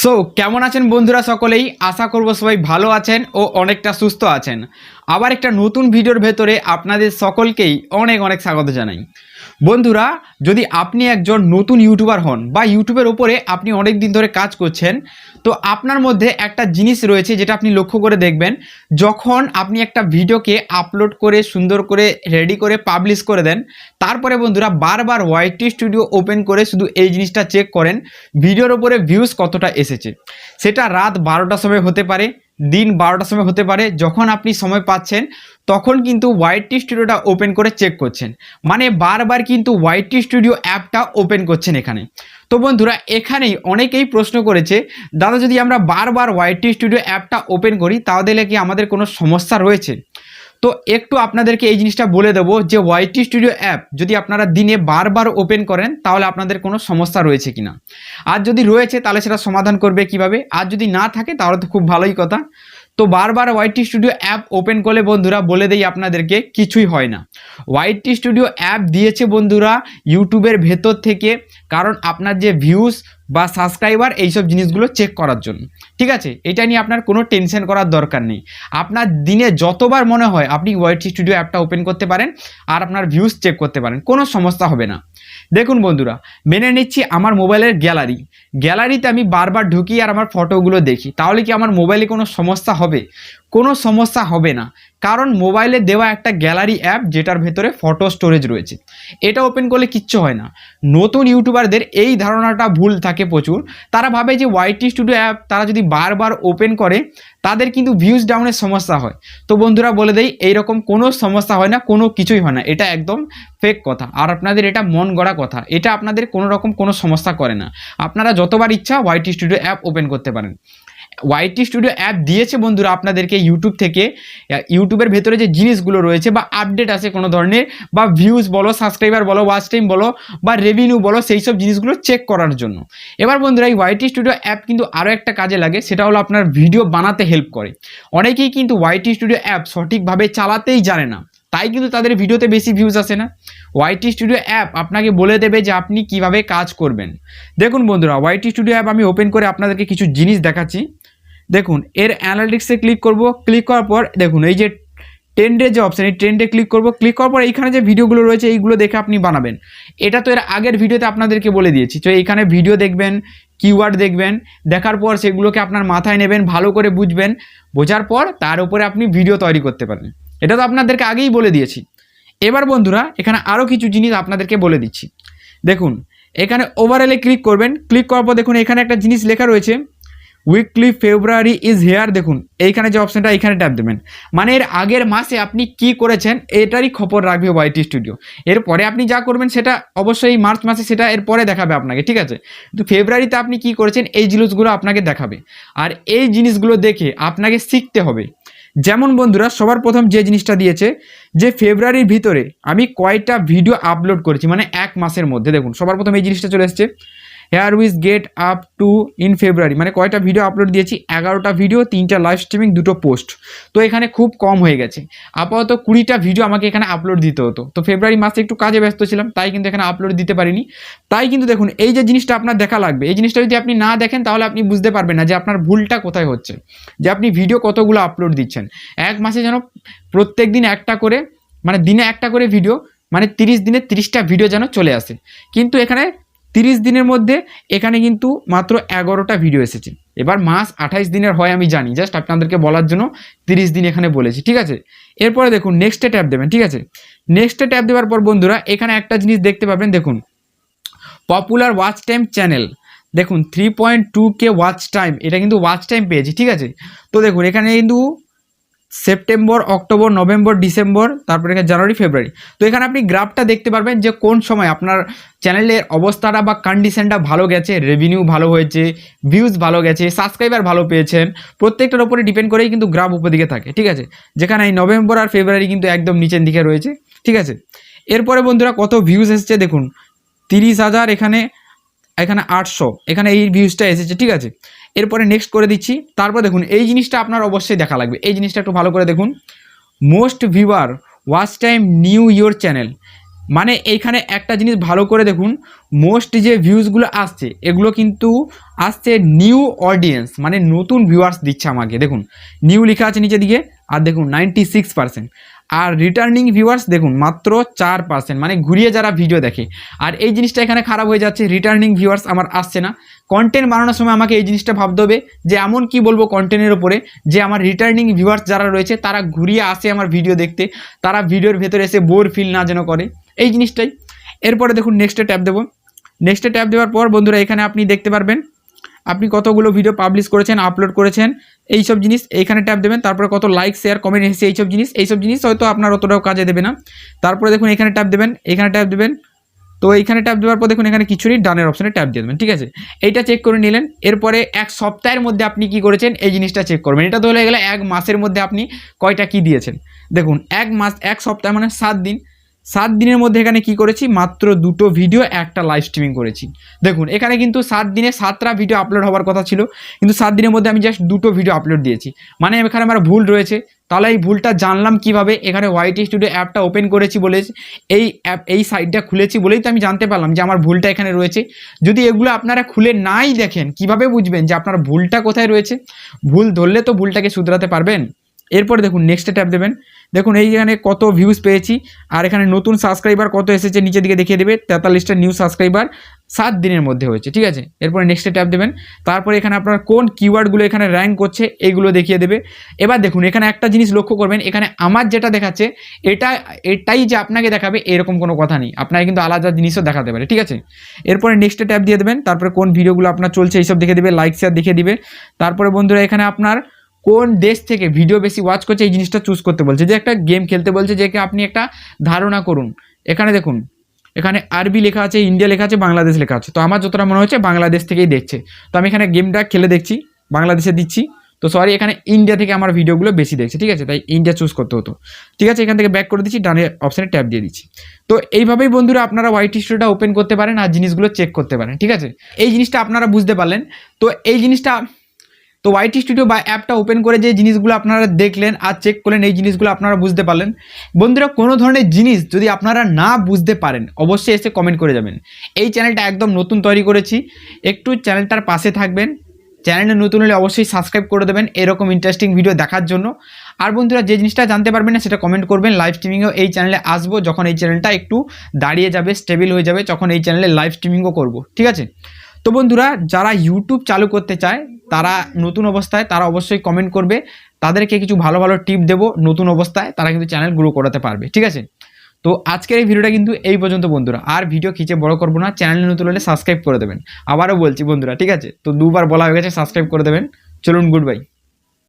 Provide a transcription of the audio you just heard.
So কেমন আছেন বন্ধুরা? সকলেই আশা করব সবাই ভালো আছেন ও অনেকটা সুস্থ আছেন। আবার একটা নতুন ভিডিওর ভেতরে আপনাদের সকলকেই অনেক অনেক স্বাগত জানাই। বন্ধুরা, যদি আপনি একজন নতুন ইউটিউবার হন বা ইউটিউবের ওপরে আপনি অনেক দিন ধরে কাজ করছেন, তো আপনার মধ্যে একটা জিনিস রয়েছে যেটা আপনি লক্ষ্য করে দেখবেন। যখন আপনি একটা ভিডিওকে আপলোড করে সুন্দর করে রেডি করে পাবলিশ করে দেন, তারপরে বন্ধুরা বারবার ওয়াইটি স্টুডিও ওপেন করে শুধু এই জিনিসটা চেক করেন ভিডিওর ওপরে ভিউজ কতটা এসেছে। সেটা রাত 12টার সময় হতে পারে, দিন 12টার সময় হতে পারে। যখন আপনি সময় পাচ্ছেন তখন কিন্তু ওয়াইটি স্টুডিওটা ওপেন করে চেক করছেন, মানে বারবার কিন্তু ওয়াইটি স্টুডিও অ্যাপটা ওপেন করছেন এখানে। তো বন্ধুরা, এখানেই অনেকেই প্রশ্ন করেছে, দাদা যদি আমরা বারবার ওয়াইটি স্টুডিও অ্যাপটা ওপেন করি তাহলে কি আমাদের কোনো সমস্যা রয়েছে? তো একটু আপনাদেরকে এই জিনিসটা বলে দেবো যে ওয়াইটি স্টুডিও অ্যাপ যদি আপনারা দিনে বারবার ওপেন করেন তাহলে আপনাদের কোনো সমস্যা রয়েছে কিনা, আর যদি রয়েছে তাহলে সেটা সমাধান করবে কিভাবে, আর যদি না থাকে তাহলে তো খুব ভালোই কথা। তো বারবার ওয়াইটি স্টুডিও অ্যাপ ওপেন করলে বন্ধুরা বলে দেই আপনাদেরকে কিছুই হয় না। ওয়াইটি স্টুডিও অ্যাপ দিয়েছে বন্ধুরা ইউটিউবের ভেতর থেকে, কারণ আপনার যে ভিউজ বা সাবস্ক্রাইবার এইসব জিনিসগুলো চেক করার জন্য। ঠিক আছে, এটা নিয়ে আপনার কোনো টেনশন করার দরকার নেই। আপনার দিনে যতবার মনে হয় আপনি ওয়াইটি স্টুডিও অ্যাপটা ওপেন করতে পারেন আর আপনার ভিউজ চেক করতে পারেন, কোনো সমস্যা হবে না। দেখুন বন্ধুরা, মেনে নিচ্ছি আমার মোবাইলের গ্যালারিতে আমি বারবার ঢুকি আর আমার ফটোগুলো দেখি, তাহলে কি আমার মোবাইলে কোনো সমস্যা হবে? কোনো সমস্যা হবে না, কারণ মোবাইলে দেওয়া একটা গ্যালারি অ্যাপ যেটার ভেতরে ফটো স্টোরেজ রয়েছে, এটা ওপেন করলে কিচ্ছু হয় না। নতুন ইউটিউবারদের এই ধারণাটা ভুল থাকে প্রচুর। তারা ভাবে যে ওয়াইটি স্টুডিও অ্যাপ তারা যদি বারবার ওপেন করে তাদের কিন্তু ভিউজ ডাউনের সমস্যা হয়। তো বন্ধুরা বলে দেই, এইরকম কোনো সমস্যা হয় না, কোনো কিছুই হয় না। এটা একদম ফেক কথা, আর আপনাদের এটা মন গড়া কথা। এটা আপনাদের কোনো রকম কোনো সমস্যা করে না। আপনারা যতবার ইচ্ছা ওয়াইটি স্টুডিও অ্যাপ ওপেন করতে পারেন। ওয়াইটি স্টুডিও অ্যাপ দিয়েছে বন্ধুরা আপনাদেরকে ইউটিউব থেকে, ইউটিউবের ভেতরে যে জিনিসগুলো রয়েছে বা আপডেট আছে কোনো ধরনের, বা ভিউজ বলো, সাবস্ক্রাইবার বলো, ওয়াচ টাইম বলো, বা রেভিনিউ বলো, সেই সব জিনিসগুলো চেক করার জন্য। এবার বন্ধুরা, এই ওয়াইটি স্টুডিও অ্যাপ কিন্তু আরও একটা কাজে লাগে, সেটা হলো আপনার ভিডিও বানাতে হেল্প করে। অনেকেই কিন্তু ওয়াইটি স্টুডিও অ্যাপ সঠিকভাবে চালাতেই জানে না, তাই কিন্তু তাদের ভিডিওতে বেশি ভিউজ আসে না। ওয়াইটি স্টুডিও অ্যাপ আপনাকে বলে দেবে যে আপনি কিভাবে কাজ করবেন। দেখুন বন্ধুরা, ওয়াইটি স্টুডিও অ্যাপ আমি ওপেন করে আপনাদেরকে কিছু জিনিস দেখাচ্ছি। দেখুন, এর অ্যানালিটিক্সে ক্লিক করব, ক্লিক করার পর দেখুন এই যে ট্রেন্ডের যে অপশান, এই ট্রেন্ডে ক্লিক করব, ক্লিক করার পর এইখানে যে ভিডিওগুলো রয়েছে এইগুলো দেখে আপনি বানাবেন। এটা তো এর আগের ভিডিওতে আপনাদেরকে বলে দিয়েছি। তো এইখানে ভিডিও দেখবেন, কিওয়ার্ড দেখবেন, দেখার পর সেগুলোকে আপনার মাথায় নেবেন, ভালো করে বুঝবেন, বোঝার পর তার উপরে আপনি ভিডিও তৈরি করতে পারেন। এটা তো আপনাদেরকে আগেই বলে দিয়েছি। এবার বন্ধুরা, এখানে আরও কিছু জিনিস আপনাদেরকে বলে দিচ্ছি। দেখুন, এখানে ওভারঅলে ক্লিক করবেন, ক্লিক করার পর দেখুন এখানে একটা জিনিস লেখা রয়েছে, উইকলি ফেব্রুয়ারি ইজ হেয়ার। দেখুন এইখানে যে অপশানটা, এইখানে ট্যাপ দেবেন, মানে এর আগের মাসে আপনি কি করেছেন এটারই খবর রাখবে ওয়াইটি স্টুডিও। এরপরে আপনি যা করবেন সেটা অবশ্যই মার্চ মাসে সেটা এরপরে দেখাবে আপনাকে, ঠিক আছে। কিন্তু ফেব্রুয়ারিতে আপনি কি করেছেন এই জিনিসগুলো আপনাকে দেখাবে, আর এই জিনিসগুলো দেখে আপনাকে শিখতে হবে। যেমন বন্ধুরা, সবার প্রথম যে জিনিসটা দিয়েছে যে ফেব্রুয়ারির ভিতরে আমি কয়টা ভিডিও আপলোড করেছি, মানে এক মাসের মধ্যে। দেখুন সবার প্রথম এই জিনিসটা চলে এসছে, here is get up to in February, মানে কয়টা ভিডিও আপলোড দিয়েছি, 11টা ভিডিও, 3টা লাইভ স্ট্রিমিং, 2টো পোস্ট। তো এখানে খুব কম হয়ে গেছে, আপাতত 20টা ভিডিও আমাকে এখানে আপলোড দিতে হতো। তো ফেব্রুয়ারি মাসে একটু কাজে ব্যস্ত ছিলাম, তাই কিন্তু এখানে আপলোড দিতে পারিনি। তাই কিন্তু দেখুন এই যে জিনিসটা আপনার দেখা লাগবে, এই জিনিসটা যদি আপনি না দেখেন তাহলে আপনি বুঝতে পারবেন না যে আপনার ভুলটা কোথায় হচ্ছে, যে আপনি ভিডিও কতগুলো আপলোড দিচ্ছেন। এক মাসে যেন প্রত্যেক দিন একটা করে, মানে দিনে একটা করে ভিডিও, মানে 30 দিনে 30টা ভিডিও যেন চলে আসে। কিন্তু এখানে 30 দিনের মধ্যে এখানে কিন্তু মাত্র 11টা ভিডিও এসেছে। এবার মাস 28 দিনের হয় আমি জানি, জাস্ট আপনাদেরকে বলার জন্য 30 দিন এখানে বলেছি, ঠিক আছে। এরপরে দেখুন নেক্সটে ট্যাপ দেবেন, ঠিক আছে। নেক্সটে ট্যাপ দেওয়ার পর বন্ধুরা এখানে একটা জিনিস দেখতে পাবেন, দেখুন পপুলার ওয়াচ টাইম চ্যানেল, দেখুন 3.2K ওয়াচ টাইম, এটা কিন্তু ওয়াচ টাইম পেয়েছি, ঠিক আছে। তো দেখুন এখানে কিন্তু সেপ্টেম্বর, অক্টোবর, নভেম্বর, ডিসেম্বর, তারপরে এখানে জানুয়ারি, ফেব্রুয়ারি। তো এখানে আপনি গ্রাফটা দেখতে পারবেন যে কোন সময় আপনার চ্যানেলের অবস্থাটা বা কন্ডিশনটা ভালো গেছে, রেভিনিউ ভালো হয়েছে, ভিউজ ভালো গেছে, সাবস্ক্রাইবার ভালো পেয়েছেন। প্রত্যেকটার উপরে ডিপেন্ড করেই কিন্তু গ্রাফ উপর দিকে থাকে, ঠিক আছে। যেখানে এই নভেম্বর আর ফেব্রুয়ারি কিন্তু একদম নিচের দিকে রয়েছে, ঠিক আছে। এরপরে বন্ধুরা কত ভিউজ এসেছে দেখুন, 30,000, এখানে 800, এখানে এই ভিউজটা এসেছে, ঠিক আছে। এরপরে নেক্সট করে দিচ্ছি। তারপর দেখুন এই জিনিসটা আপনার অবশ্যই দেখা লাগবে, এই জিনিসটা একটু ভালো করে দেখুন, most viewer watch time new your channel, মানে এইখানে একটা জিনিস ভালো করে দেখুন, মোস্ট যে ভিউজগুলো আসছে এগুলো কিন্তু আসছে নিউ অডিয়েন্স, মানে নতুন ভিউয়ার্স দিচ্ছে আমাকে। দেখুন নিউ লেখা আছে নিচে দিকে, আর দেখুন 96%। আর রিটার্নিং ভিউয়ার্স দেখুন মাত্র 4%, মানে ঘুরিয়ে যারা ভিডিও দেখে। আর এই জিনিসটা এখানে খারাপ হয়ে যাচ্ছে, রিটার্নিং ভিউয়ার্স আমার আসছে না। কন্টেন্ট বানানোর সময় আমাকে এই জিনিসটা ভাবতে হবে যে এমন কি বলবো কন্টেন্টের উপরে যে আমার রিটার্নিং ভিউয়ার্স যারা রয়েছে তারা ঘুরিয়ে আসে আমার ভিডিও দেখতে, তারা ভিডিওর ভেতরে এসে বোর ফিল না যেন করে, এই জিনিসটাই। এরপরে দেখুন নেক্সটে ট্যাপ দেবো। নেক্সটে ট্যাপ দেওয়ার পর বন্ধুরা এখানে আপনি দেখতে পারবেন আপনি কতগুলো ভিডিও পাবলিশ করেছেন, আপলোড করেছেন, এইসব জিনিস এইখানে ট্যাপ দেবেন। তারপরে কত লাইক শেয়ার কমেন্ট এসেছে এইসব জিনিস হয়তো আপনার অতটাও কাজে দেবে না। তারপরে দেখুন এখানে ট্যাপ দেবেন, এখানে ট্যাপ দেবেন। তো এইখানে ট্যাপ দেওয়ার পর দেখুন এখানে কিছু নেই, ডানের অপশনে ট্যাপ দিয়ে দেবেন, ঠিক আছে। এইটা চেক করে নিলেন। এরপরে এক সপ্তাহের মধ্যে আপনি কি করেছেন এই জিনিসটা চেক করবেন। এটা তো হয়ে গেলে এক মাসের মধ্যে আপনি কয়টা কি দিয়েছেন। দেখুন এক মাস, এক সপ্তাহ মানে 7 দিন, 7 দিনের মধ্যে এখানে কি করেছি, মাত্র 2টো ভিডিও, একটা লাইভ স্ট্রিমিং করেছি। দেখুন এখানে কিন্তু 7 দিনে 7টা ভিডিও আপলোড হওয়ার কথা ছিল, কিন্তু 7 দিনের মধ্যে আমি জাস্ট 2টো ভিডিও আপলোড দিয়েছি। মানে এখানে আমার ভুল রয়েছে। তাহলে এই ভুলটা জানলাম কিভাবে, এখানে ওয়াইটি স্টুডিও অ্যাপটা ওপেন করেছি বলে, এই সাইটটা খুলেছি বলেই তো আমি জানতে পারলাম যে আমার ভুলটা এখানে রয়েছে। যদি এগুলো আপনারা খুলে নাই দেখেন কিভাবে বুঝবেন যে আপনার ভুলটা কোথায় রয়েছে। ভুল ধরলে তো ভুলটাকে শুধরাতে পারবেন। এরপরে দেখুন নেক্সটে ট্যাপ দেবেন। দেখুন এইখানে কত ভিউজ পেয়েছি, আর এখানে নতুন সাবস্ক্রাইবার কত এসেছে নিচের দিকে দেখিয়ে দেবে। 43টা নিউ সাবস্ক্রাইবার 7 দিনের মধ্যে হয়েছে, ঠিক আছে। এরপরে নেক্সটে ট্যাপ দেবেন। তারপরে এখানে আপনার কোন কিওয়ার্ডগুলো এখানে র্যাঙ্ক করছে এইগুলো দেখিয়ে দেবে। এবার দেখুন এখানে একটা জিনিস লক্ষ্য করবেন, এখানে আমার যেটা দেখাচ্ছে এটাই যে আপনাকে দেখাবে এরকম কোনো কথা নেই, আপনাকে কিন্তু আলাদা জিনিসও দেখাতে পারে, ঠিক আছে। এরপরে নেক্সটে ট্যাপ দিয়ে দেবেন। তারপরে কোন ভিডিওগুলো আপনার চলছে এইসব দেখে দেবে, লাইক শেয়ার দেখিয়ে দিবে। তারপরে বন্ধুরা এখানে আপনার কোন দেশ থেকে ভিডিও বেশি ওয়াচ করছে এই জিনিসটা চুজ করতে বলছে, যে একটা গেম খেলতে বলছে, যে আপনি একটা ধারণা করুন। এখানে দেখুন এখানে আরবি লেখা আছে, ইন্ডিয়া লেখা আছে, বাংলাদেশ লেখা আছে। তো আমার যতটা মনে হচ্ছে বাংলাদেশ থেকেই দেখছে। তো আমি এখানে গেমটা খেলে দেখছি, বাংলাদেশে দিচ্ছি। তো সরি, এখানে ইন্ডিয়া থেকে আমার ভিডিওগুলো বেশি দেখছে, ঠিক আছে, তাই ইন্ডিয়া চুজ করতে হতো। ঠিক আছে, এখান থেকে ব্যাক করে দিচ্ছি, ডানের অপশানে ট্যাপ দিয়ে দিচ্ছি। তো এইভাবেই বন্ধুরা আপনারা ওয়াইটি স্টুডিওটা ওপেন করতে পারেন আর জিনিসগুলো চেক করতে পারেন, ঠিক আছে। এই জিনিসটা আপনারা বুঝতে পারলেন। তো এই জিনিসটা তো ওয়াইটি স্টুডিও বা অ্যাপটা ওপেন করে যে জিনিসগুলো আপনারা দেখলেন আর চেক করলেন, এই জিনিসগুলো আপনারা বুঝতে পারলেন। বন্ধুরা কোনো ধরনের জিনিস যদি আপনারা না বুঝতে পারেন অবশ্যই এসে কমেন্ট করে যাবেন। এই চ্যানেলটা একদম নতুন তৈরি করেছি, একটু চ্যানেলটার পাশে থাকবেন। চ্যানেলটা নতুন হলে অবশ্যই সাবস্ক্রাইব করে দেবেন এরকম ইন্টারেস্টিং ভিডিও দেখার জন্য। আর বন্ধুরা যে জিনিসটা জানতে পারবেন না সেটা কমেন্ট করবেন। লাইভ স্ট্রিমিংও এই চ্যানেলে আসবো, যখন এই চ্যানেলটা একটু দাঁড়িয়ে যাবে, স্টেবল হয়ে যাবে, তখন এই চ্যানেলে লাইভ স্ট্রিমিংও করব, ঠিক আছে। তো বন্ধুরা যারা ইউটিউব চালু করতে চায়, তারা নতুন অবস্থায়, তারা অবশ্যই কমেন্ট করবে, তাদেরকে কিছু ভালো ভালো টিপ দেবো। নতুন অবস্থায় তারা কিন্তু চ্যানেল গ্রো করাতে পারবে, ঠিক আছে। তো আজকের এই ভিডিওটা কিন্তু এই পর্যন্ত বন্ধুরা, আর ভিডিও খিচে বড় করবো না। চ্যানেলে নতুন হলে সাবস্ক্রাইব করে দেবেন, আবারও বলছি বন্ধুরা, ঠিক আছে। তো দুবার বলা হয়ে গেছে, সাবস্ক্রাইব করে দেবেন। চলুন, গুড বাই।